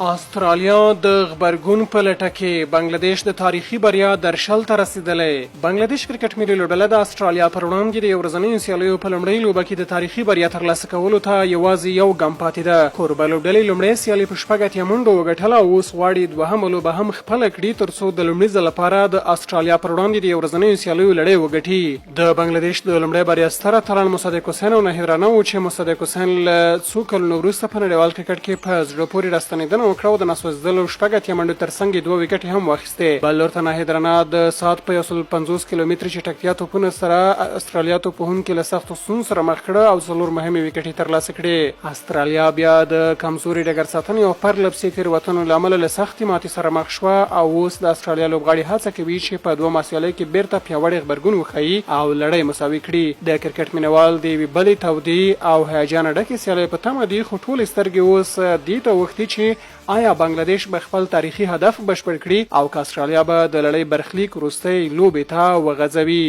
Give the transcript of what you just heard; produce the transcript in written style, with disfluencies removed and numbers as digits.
استرالیا د غبرګون په لټه کې بنگلاديش د تاریخي بریا درشل ته رسیدلې. بنگلاديش کرکټ ملي لوبډله د استرالیا پر وړاندې د یو ورځنیو سیالیو په لومړۍ لوبه کې د تاریخي بریا ترلاسه کولو ته یوازې یو ګام پاتې ده. کوربه لوبډلې لومړۍ سیالي په شپږ اتیا منډو وګټله او اوس غواړي دوهمه لوبه هم خپله کړي ترڅو د لومړي ځل لپاره د استرالیا پر وړاندې د یو ورځنیو سیالیو لړۍ وګټي. د بنگلاديش د لومړۍ بریا ستره اتلان مصدق حسین او نهید رانا و چې مصدق حسین له څو کلونو وروسته په نړیوال کرکټ کې په زړه پورې راستنېدنه وکړه او د نسوځېدلو شپږ اتیا منډو ترڅنګ یې 2 ویکټې هم واخیستې. بل لور ته نهید رانا د ساعت په 150 کیلومتره چټکتیا توپونو سره استرالیا توپوهونکي له سختو ستونزو سره مخ کړه او 4 مهمې ویکټې ترلاسه کړې. استرالیا بیا د کمزوري ډګر ساتنې او پرلپسې تېروتنو له امله له سختې ماتې سره مخ شوه او اوس د استرالیا لوبغاړي هڅه کوي چې په 2 سیالیو کې بیرته پیاوړی غبرګون وښیي او لړۍ مساوي کړي. د کرکټ مینوال د یوې بلې تودې او هیجان ډکې سیالۍ په تمه دي، خو ټولې سترګې اوس دې ته اوښتې چې آیا بنگلاديش به خپل تاریخي هدف بشپړ کړي او که استرالیا به د لړۍ برخلیک وروستۍ لوبې ته وغځوي.